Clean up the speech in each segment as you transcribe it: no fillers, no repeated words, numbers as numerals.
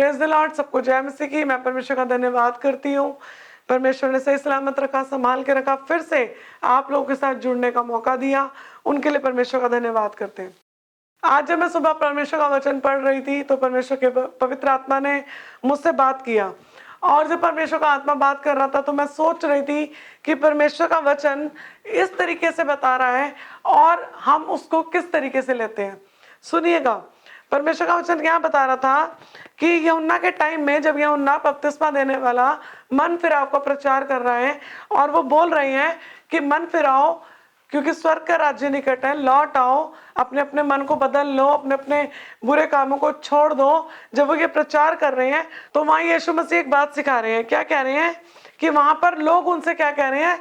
Praise the Lord. सबको जय मसीह की। मैं परमेश्वर का धन्यवाद करती हूँ। परमेश्वर ने सही सलामत रखा, संभाल के रखा, फिर से आप लोगों के साथ जुड़ने का मौका दिया, उनके लिए परमेश्वर का धन्यवाद करते हैं। आज जब मैं सुबह परमेश्वर का वचन पढ़ रही थी तो परमेश्वर के पवित्र आत्मा ने मुझसे बात किया, और जब परमेश्वर का आत्मा बात कर रहा था तो मैं सोच रही थी कि परमेश्वर का वचन इस तरीके से बता रहा है और हम उसको किस तरीके से लेते हैं। सुनिएगा, परमेश्वर का वचन क्या बता रहा था कि यूहन्ना के टाइम में जब यूहन्ना बपतिस्मा देने वाला मन फिराव का प्रचार कर रहा है और वो बोल रहे हैं कि मन फिराओ क्योंकि स्वर्ग का राज्य निकट है, लौट आओ, अपने अपने मन को बदल लो, अपने अपने बुरे कामों को छोड़ दो। जब वो ये प्रचार कर रहे हैं तो वहां यीशु मसीह एक बात सिखा रहे हैं। क्या कह रहे हैं कि वहां पर लोग उनसे क्या कह रहे हैं,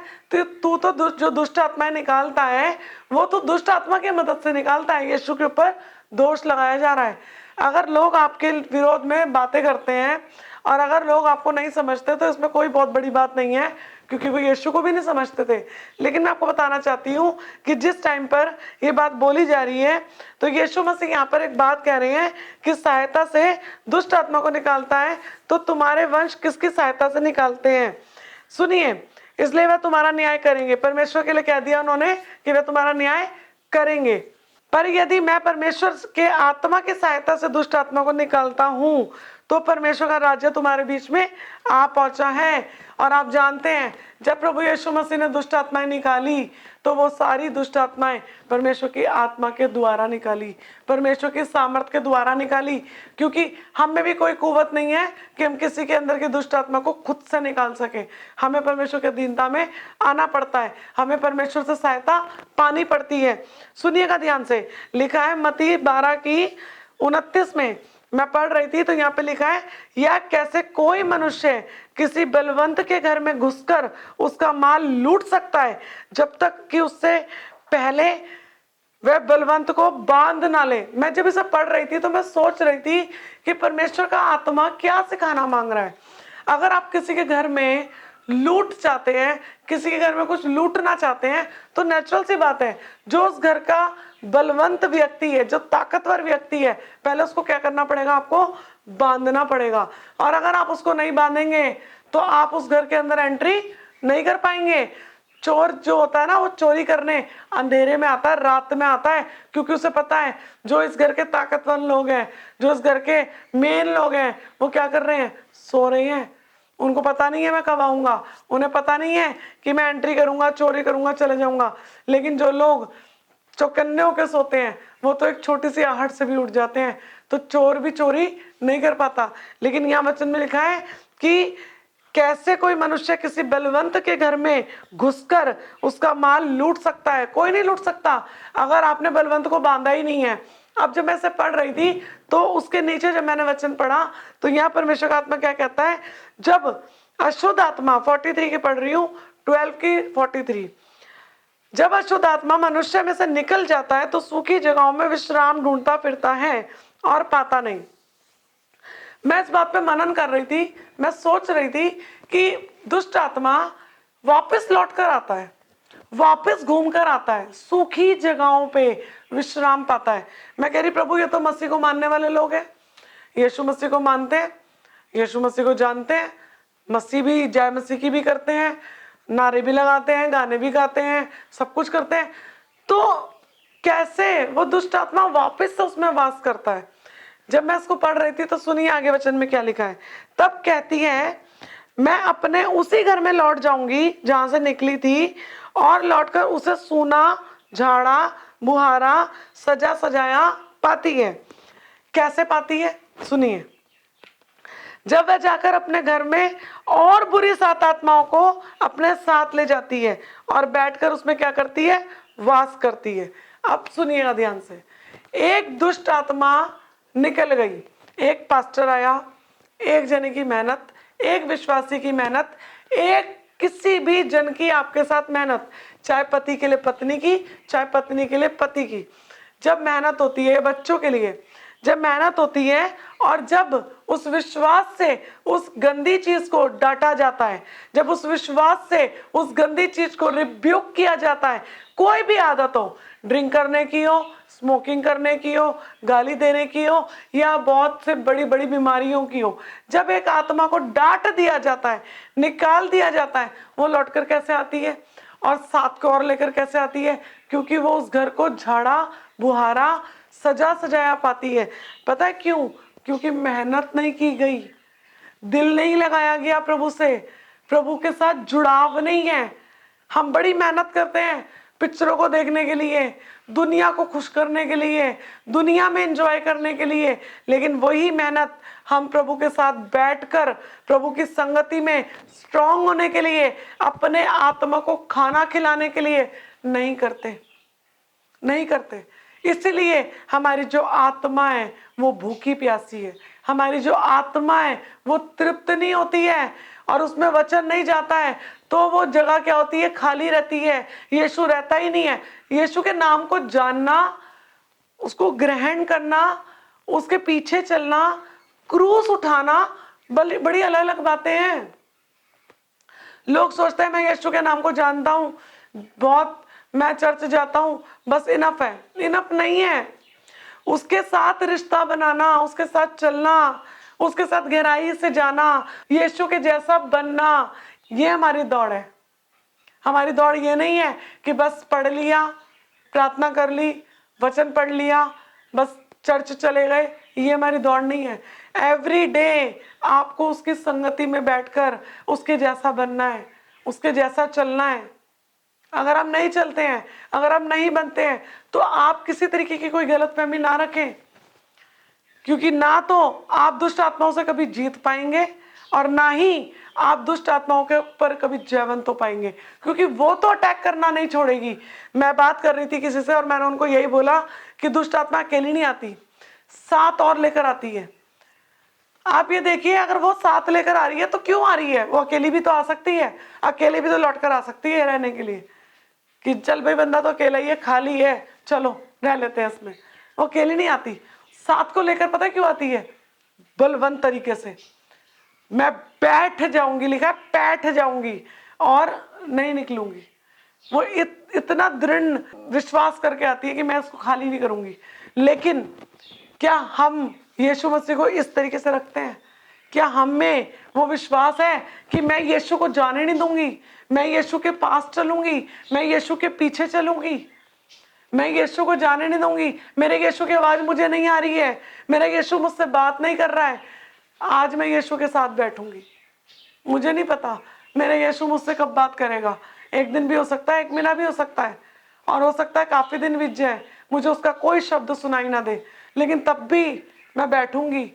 तू तो जो दुष्ट आत्माएं निकालता है वो तो दुष्ट आत्मा की मदद से निकालता है। यीशु के ऊपर दोष लगाया जा रहा है। अगर लोग आपके विरोध में बातें करते हैं और अगर लोग आपको नहीं समझते तो इसमें कोई बहुत बड़ी बात नहीं है, क्योंकि वो यीशु को भी नहीं समझते थे। लेकिन मैं आपको बताना चाहती हूँ कि जिस टाइम पर ये बात बोली जा रही है तो यीशु मसीह यहाँ पर एक बात कह रहे हैं कि सहायता से दुष्ट आत्मा को निकालता है। तो तुम्हारे वंश किसकी सहायता से निकालते हैं? सुनिए, इसलिए वह तुम्हारा न्याय करेंगे। परमेश्वर के लिए कह दिया उन्होंने कि वह तुम्हारा न्याय करेंगे। पर यदि मैं परमेश्वर के आत्मा की सहायता से दुष्ट आत्मा को निकालता हूं तो परमेश्वर का राज्य तुम्हारे बीच में आ पहुंचा है। और आप जानते हैं जब प्रभु यीशु मसीह ने दुष्ट आत्माएं निकाली तो वो सारी दुष्ट आत्माएं परमेश्वर की आत्मा के द्वारा निकाली, परमेश्वर की सामर्थ के द्वारा निकाली। क्योंकि हम में भी कोई कुवत नहीं है कि हम किसी के अंदर की दुष्ट आत्मा को खुद से निकाल सके। हमें परमेश्वर के अधीनता में आना पड़ता है, हमें परमेश्वर से सहायता पानी पड़ती है। सुनिएगा ध्यान से, लिखा है मत्ती 12:29 में, मैं पढ़ रही थी तो यहाँ पे लिखा है, या कैसे कोई मनुष्य किसी बलवंत के घर में घुसकर उसका माल लूट सकता है जब तक कि उससे पहले वह बलवंत को बांध ना ले। मैं जब इसे पढ़ रही थी तो मैं सोच रही थी कि परमेश्वर का आत्मा क्या सिखाना मांग रहा है। अगर आप किसी के घर में लूट चाहते हैं, किसी के घर में कुछ लूटना चाहते हैं, तो नेचुरल सी बात है, जो उस घर का बलवंत व्यक्ति है, जो ताकतवर व्यक्ति है, पहले उसको क्या करना पड़ेगा? आपको बांधना पड़ेगा। और अगर आप उसको नहीं बांधेंगे तो आप उस घर के अंदर एंट्री नहीं कर पाएंगे। चोर जो होता है ना, वो चोरी करने अंधेरे में आता है, रात में आता है, क्योंकि उसे पता है जो इस घर के ताकतवर लोग हैं, जो इस घर के मेन लोग हैं, वो क्या कर रहे हैं? सो रहे हैं। उनको पता नहीं है मैं कब आऊंगा, उन्हें पता नहीं है कि मैं एंट्री करूंगा, चोरी करूंगा, चले जाऊंगा। लेकिन जो लोग चौकन्ने होकर सोते हैं वो तो एक छोटी सी आहट से भी उठ जाते हैं। तो चोर भी चोरी नहीं कर पाता। लेकिन यहाँ वचन में लिखा है कि कैसे कोई मनुष्य किसी बलवंत के घर में घुसकर उसका माल लूट सकता है। कोई नहीं लूट सकता अगर आपने बलवंत को बांधा ही नहीं है। अब जब मैं इसे पढ़ रही थी तो उसके नीचे जब मैंने वचन पढ़ा तो यहाँ परमेश्वर का आत्मा क्या कहता है, जब अशुद्ध आत्मा, 43 की पढ़ रही हूँ, 12 की 43, जब अशुद्ध आत्मा मनुष्य में से निकल जाता है तो सूखी जगहों में विश्राम ढूंढता फिरता है और पाता नहीं। मैं इस बात पे मनन कर रही थी, मैं सोच रही थी कि दुष्ट आत्मा वापस लौट कर आता है, वापस घूम कर आता है, सूखी जगहों पे विश्राम पाता है। मैं कह रही प्रभु ये तो मसीह को मानने वाले लोग हैं, यीशु मसीह को मानते हैं, यीशु मसीह को जानते हैं, मसीह भी जय मसीह की भी करते हैं, नारे भी लगाते हैं, गाने भी गाते हैं, सब कुछ करते हैं। तो कैसे वो दुष्ट आत्मा वापस से उसमें वास करता है? जब मैं इसको पढ़ रही थी तो सुनिए आगे वचन में क्या लिखा है। तब कहती है, मैं अपने उसी घर में लौट जाऊंगी जहां से निकली थी और लौटकर उसे सूना, झाड़ा, बुहारा, सजा सजाया पाती है। कैसे पाती है? सुनिए, जब वह जाकर अपने घर में और बुरी 7 आत्माओं को अपने साथ ले जाती है और बैठकर उसमें क्या करती है? वास करती है। अब सुनिएगा ध्यान से, एक दुष्ट आत्मा निकल गई, एक पास्टर आया, एक जने की मेहनत, एक विश्वासी की मेहनत, एक किसी भी जन की आपके साथ मेहनत, चाहे पति के लिए पत्नी की, चाहे पत्नी के लिए पति की, जब मेहनत होती है बच्चों के लिए, जब मेहनत होती है और जब उस विश्वास से उस गंदी चीज को डांटा जाता है, जब उस विश्वास से उस गंदी चीज को रिब्यूक किया जाता है, कोई भी आदत हो, ड्रिंक करने की हो, स्मोकिंग करने की हो, गाली देने की हो, या बहुत से बड़ी बड़ी बीमारियों की हो, जब एक आत्मा को डांट दिया जाता है, निकाल दिया जाता है, वो लौटकर कैसे आती है और साथ को और लेकर कैसे आती है? क्योंकि वो उस घर को झाड़ा बुहारा सजा सजाया पाती है। पता है क्यों? क्योंकि मेहनत नहीं की गई, दिल नहीं लगाया गया प्रभु से, प्रभु के साथ जुड़ाव नहीं है। हम बड़ी मेहनत करते हैं पिक्चरों को देखने के लिए, दुनिया को खुश करने के लिए, दुनिया में एंजॉय करने के लिए, लेकिन वही मेहनत हम प्रभु के साथ बैठकर प्रभु की संगति में स्ट्रांग होने के लिए, अपने आत्मा को खाना खिलाने के लिए नहीं करते। इसलिए हमारी जो आत्मा है वो भूखी प्यासी है, हमारी जो आत्मा है वो तृप्त नहीं होती है, और उसमें वचन नहीं जाता है तो वो जगह क्या होती है? खाली रहती है। यीशु रहता ही नहीं है। यीशु के नाम को जानना, उसको ग्रहण करना, उसके पीछे चलना, क्रूस उठाना बड़ी अलग अलग बातें हैं। लोग सोचते हैं मैं यीशु के नाम को जानता हूं, बहुत मैं चर्च जाता हूं, बस इनफ है। इनफ नहीं है। उसके साथ रिश्ता बनाना, उसके साथ चलना, उसके साथ गहराई से जाना, यीशु के जैसा बनना, ये हमारी दौड़ है। हमारी दौड़ ये नहीं है कि बस पढ़ लिया, प्रार्थना कर ली, वचन पढ़ लिया, बस चर्च चले गए। ये हमारी दौड़ नहीं है। एवरी डे आपको उसकी संगति में बैठकर उसके जैसा बनना है, उसके जैसा चलना है। अगर हम नहीं चलते हैं, अगर हम नहीं बनते हैं, तो आप किसी तरीके की कोई गलतफहमी ना रखें, क्योंकि ना तो आप दुष्ट आत्माओं से कभी जीत पाएंगे और ना ही आप दुष्ट आत्माओं के ऊपर कभी जयवंत हो पाएंगे, क्योंकि वो तो अटैक करना नहीं छोड़ेगी। मैं बात कर रही थी किसी से और मैंने उनको यही बोला कि दुष्ट आत्मा अकेली नहीं आती, साथ और लेकर आती है। आप ये देखिए, अगर वो साथ लेकर आ रही है तो क्यों आ रही है? वो अकेली भी तो आ सकती है, अकेले भी तो लौट कर आ सकती है रहने के लिए, कि चल भाई बंदा तो अकेला ही है, खाली है, चलो रह लेते हैं इसमें। वो अकेली नहीं आती, साथ को लेकर। पता है क्यों आती है? बलवंत तरीके से। मैं बैठ जाऊंगी, लिखा है बैठ जाऊंगी और नहीं निकलूंगी। वो इतना दृढ़ विश्वास करके आती है कि मैं इसको खाली नहीं करूंगी। लेकिन क्या हम यीशु मसीह को इस तरीके से रखते हैं? क्या हम में वो विश्वास है कि मैं यीशु को जाने नहीं दूंगी, मैं यीशु के पास चलूंगी, मैं यीशु के पीछे चलूंगी, मैं यीशु को जाने नहीं दूंगी, मेरे यीशु की आवाज मुझे नहीं आ रही है, मेरा यीशु मुझसे बात नहीं कर रहा है, आज मैं यीशु के साथ बैठूंगी। मुझे नहीं पता मेरे यीशु मुझसे कब बात करेगा। एक दिन भी हो सकता है, एक महीना भी हो सकता है, और हो सकता है काफी दिन बीत जाए, मुझे उसका कोई शब्द सुनाई ना दे, लेकिन तब भी मैं बैठूंगी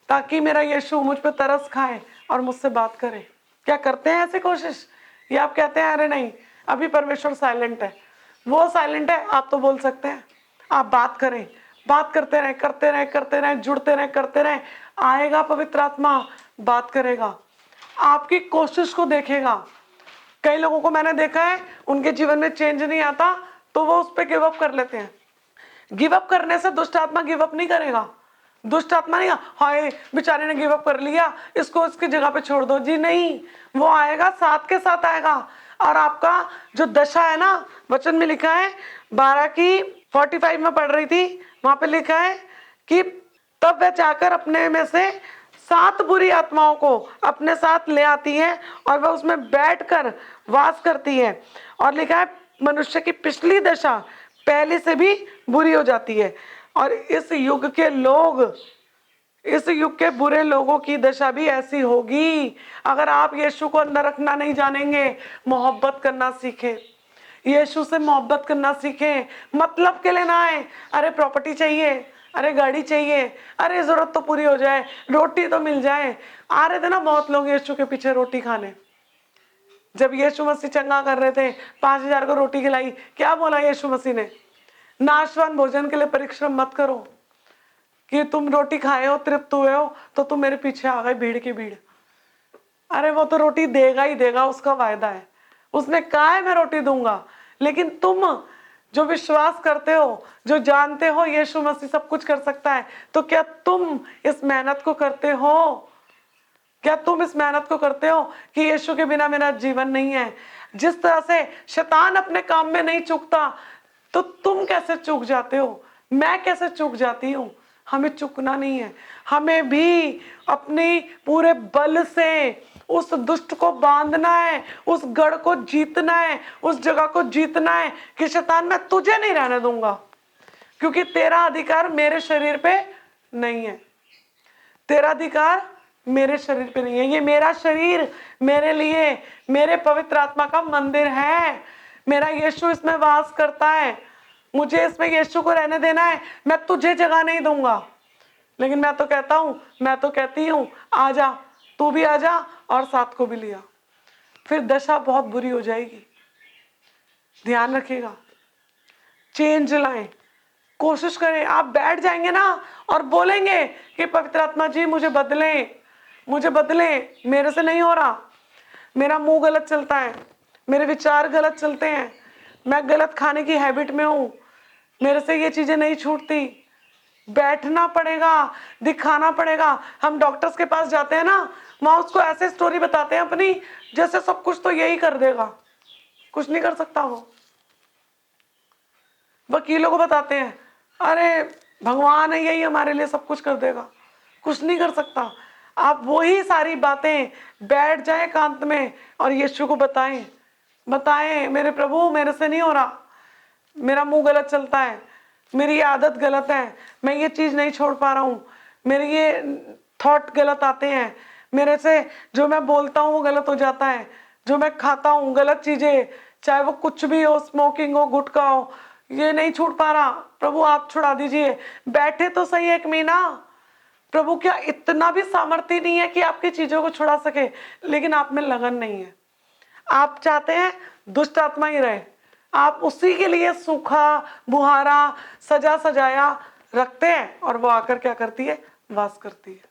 ताकि मेरा यीशु मुझ पे तरस खाए और मुझसे बात करे। क्या करते हैं ऐसी कोशिश? या आप कहते हैं अरे नहीं, अभी परमेश्वर साइलेंट है? वो साइलेंट है, आप तो बोल सकते हैं। आप बात करें, बात करते रहें, करते रहें, करते रहें, जुड़ते रहें, करते रहें। आएगा पवित्र आत्मा, बात करेगा, आपकी कोशिश को देखेगा। कई लोगों को मैंने देखा है, उनके जीवन में चेंज नहीं आता तो वो उस पर गिव अप कर लेते हैं। गिव अप करने से दुष्ट आत्मा गिव अप नहीं करेगा। दुष्ट आत्मा नहीं, हाय बेचारे ने गिव अप कर लिया, इसको इसकी जगह पे छोड़ दो। जी नहीं, वो आएगा, साथ के साथ आएगा। और आपका जो दशा है ना, वचन में लिखा है 12:45 में पढ़ रही थी, वहां पे लिखा है कि तब वह जाकर अपने में से 7 बुरी आत्माओं को अपने साथ ले आती है और वह उसमें बैठकर वास करती है। और लिखा है मनुष्य की पिछली दशा पहले से भी बुरी हो जाती है। और इस युग के लोग, इस युग के बुरे लोगों की दशा भी ऐसी होगी। अगर आप यीशु को अंदर रखना नहीं जानेंगे, मोहब्बत करना सीखें, यीशु से मोहब्बत करना सीखें। मतलब के लिए ना आए, अरे प्रॉपर्टी चाहिए, अरे गाड़ी चाहिए, अरे जरूरत तो पूरी हो जाए, रोटी तो मिल जाए। आ रहे थे ना बहुत लोग यीशु के पीछे रोटी खाने। जब यीशु मसीह चंगा कर रहे थे, 5000 को रोटी खिलाई, क्या बोला यीशु मसीह ने? नाशवान भोजन के लिए परिश्रम मत करो कि तुम रोटी खाए हो, तृप्त हुए हो, तो तुम मेरे पीछे आ गए भीड़ की भीड़। अरे वो तो रोटी देगा ही देगा, उसका वायदा है, उसने कहा है मैं रोटी दूंगा। लेकिन तुम जो विश्वास करते हो, जो जानते हो यीशु मसीह सब कुछ कर सकता है, तो क्या तुम इस मेहनत को करते हो? क्या तुम इस मेहनत को करते हो कि यीशु के बिना मेरा जीवन नहीं है? जिस तरह से शैतान अपने काम में नहीं चूकता, तो तुम कैसे चूक जाते हो? मैं कैसे चूक जाती हूँ। हमें चूकना नहीं है, हमें भी अपने पूरे बल से उस दुष्ट को बांधना है, उस गढ़ को जीतना है, उस जगह को जीतना है कि शैतान मैं तुझे नहीं रहने दूंगा, क्योंकि तेरा अधिकार मेरे शरीर पे नहीं है। तेरा अधिकार मेरे शरीर पे नहीं है। ये मेरा शरीर मेरे लिए मेरे पवित्र आत्मा का मंदिर है। मेरा यीशु इसमें वास करता है, मुझे इसमें यीशु को रहने देना है। मैं तुझे जगह नहीं दूंगा। लेकिन मैं तो कहता हूं, मैं तो कहती हूं, आजा, तू भी आजा और साथ को भी लिया। फिर दशा बहुत बुरी हो जाएगी। ध्यान रखिएगा, चेंज लाएं, कोशिश करें। आप बैठ जाएंगे ना और बोलेंगे कि पवित्र आत्मा जी मुझे बदलें, मुझे बदलें, मेरे से नहीं हो रहा, मेरा मुंह गलत चलता है, मेरे विचार गलत चलते हैं, मैं गलत खाने की हैबिट में हूं, मेरे से ये चीजें नहीं छूटती। बैठना पड़ेगा, दिखाना पड़ेगा। हम डॉक्टर्स के पास जाते हैं ना, वहां उसको ऐसे स्टोरी बताते हैं अपनी, जैसे सब कुछ तो यही कर देगा। कुछ नहीं कर सकता वो। वकीलों को बताते हैं, अरे भगवान है, यही हमारे लिए सब कुछ कर देगा। कुछ नहीं कर सकता। आप वही सारी बातें बैठ जाए एकांत में और यीशु को बताएं, बताएं मेरे प्रभु मेरे से नहीं हो रहा, मेरा मुंह गलत चलता है, मेरी आदत गलत है, मैं ये चीज नहीं छोड़ पा रहा हूँ, मेरे ये थॉट गलत आते हैं, मेरे से जो मैं बोलता हूँ वो गलत हो जाता है, जो मैं खाता हूँ गलत चीजें, चाहे वो कुछ भी हो, स्मोकिंग हो, गुटखा हो, ये नहीं छूट पा रहा। प्रभु आप छुड़ा दीजिए। बैठे तो सही एक महीना। प्रभु क्या इतना भी सामर्थ्य नहीं है कि आपकी चीजों को छुड़ा सके, लेकिन आप में लगन नहीं है। आप चाहते हैं दुष्ट आत्मा ही रहे, आप उसी के लिए सूखा बुहारा सजा सजाया रखते हैं और वो आकर क्या करती है, वास करती है।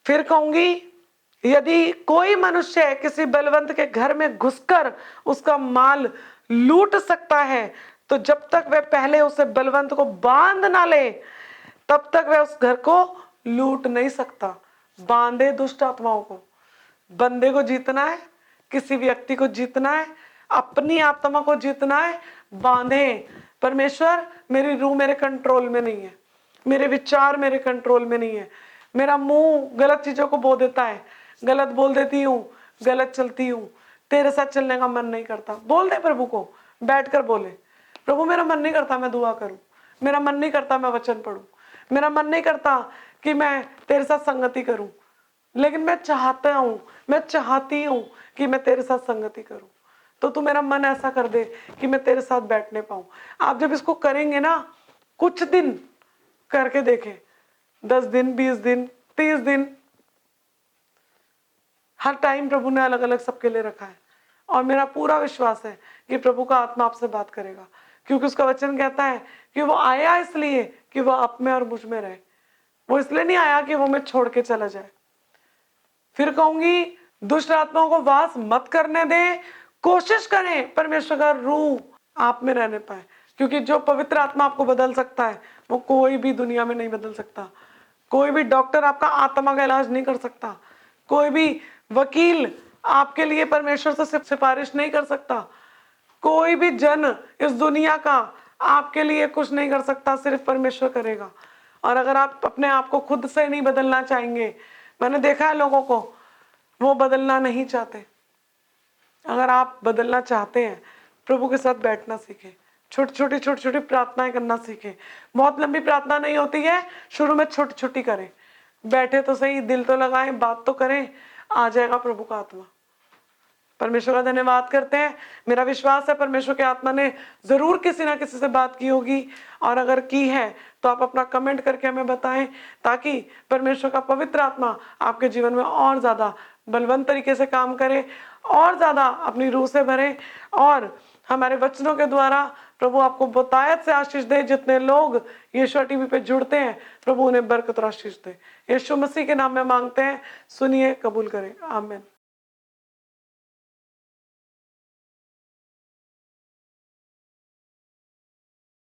फिर कहूंगी, यदि कोई मनुष्य किसी बलवंत के घर में घुसकर उसका माल लूट सकता है, तो जब तक वह पहले उसे बलवंत को बांध ना ले, तब तक वह उस घर को लूट नहीं सकता। बांधे दुष्ट आत्माओं को। बंदे को जीतना है, किसी व्यक्ति को जीतना है, अपनी आत्मा को जीतना है, बांधे। परमेश्वर मेरी रूह मेरे कंट्रोल में नहीं है, मेरे विचार मेरे कंट्रोल में नहीं है, मेरा मुंह गलत चीजों को बोल देता है, गलत बोल देती हूँ, गलत चलती हूँ, तेरे साथ चलने का मन नहीं करता। बोल दे प्रभु को, बैठकर बोले, प्रभु मेरा मन नहीं करता मैं दुआ करूं, मेरा मन नहीं करता मैं वचन पढ़ूं, मेरा मन नहीं करता कि मैं तेरे साथ संगति करूं, लेकिन मैं चाहता हूं, मैं चाहती हूं कि मैं तेरे साथ संगति करूं। तो तू मेरा मन ऐसा कर दे कि मैं तेरे साथ बैठने पाऊं। आप जब इसको करेंगे ना, कुछ दिन करके देखें, 10 दिन, 20 दिन, 30 दिन, हर टाइम प्रभु ने अलग अलग सबके लिए रखा है। और मेरा पूरा विश्वास है कि प्रभु का आत्मा आपसे बात करेगा, क्योंकि उसका वचन कहता है कि वो आया इसलिए कि वो आप में और मुझ में रहे। वो इसलिए नहीं आया कि वो मैं छोड़ के चला जाए। फिर कहूंगी, दुष्ट आत्माओं को वास मत करने दें। कोशिश करें परमेश्वर का रूह आप में रहने पाए, क्योंकि जो पवित्र आत्मा आपको बदल सकता है वो कोई भी दुनिया में नहीं बदल सकता। कोई भी डॉक्टर आपका आत्मा का इलाज नहीं कर सकता, कोई भी वकील आपके लिए परमेश्वर से सिफारिश नहीं कर सकता, कोई भी जन इस दुनिया का आपके लिए कुछ नहीं कर सकता, सिर्फ परमेश्वर करेगा। और अगर आप अपने आप को खुद से नहीं बदलना चाहेंगे, मैंने देखा है लोगों को, वो बदलना नहीं चाहते। अगर आप बदलना चाहते हैं, प्रभु के साथ बैठना सीखें, छोटी छोटी प्रार्थनाएं करना सीखें। बहुत लंबी प्रार्थना नहीं होती है, शुरू में छोटी छोटी करें, बैठे तो सही, दिल तो लगाएं, बात तो करें, आ जाएगा प्रभु का आत्मा। परमेश्वर का धन्यवाद करते हैं। मेरा विश्वास है परमेश्वर के आत्मा ने जरूर किसी ना किसी से बात की होगी, और अगर की है तो आप अपना कमेंट करके हमें बताएं, ताकि परमेश्वर का पवित्र आत्मा आपके जीवन में और ज्यादा बलवंत तरीके से काम करे, और ज्यादा अपनी रूह से भरे, और हमारे वचनों के द्वारा प्रभु आपको बहुतायत से आशीष दे। जितने लोग यीशु टीवी पे जुड़ते हैं, प्रभु उन्हें बरकत और आशीष दे। यीशु मसीह के नाम में मांगते हैं, सुनिए, कबूल करें, आमीन।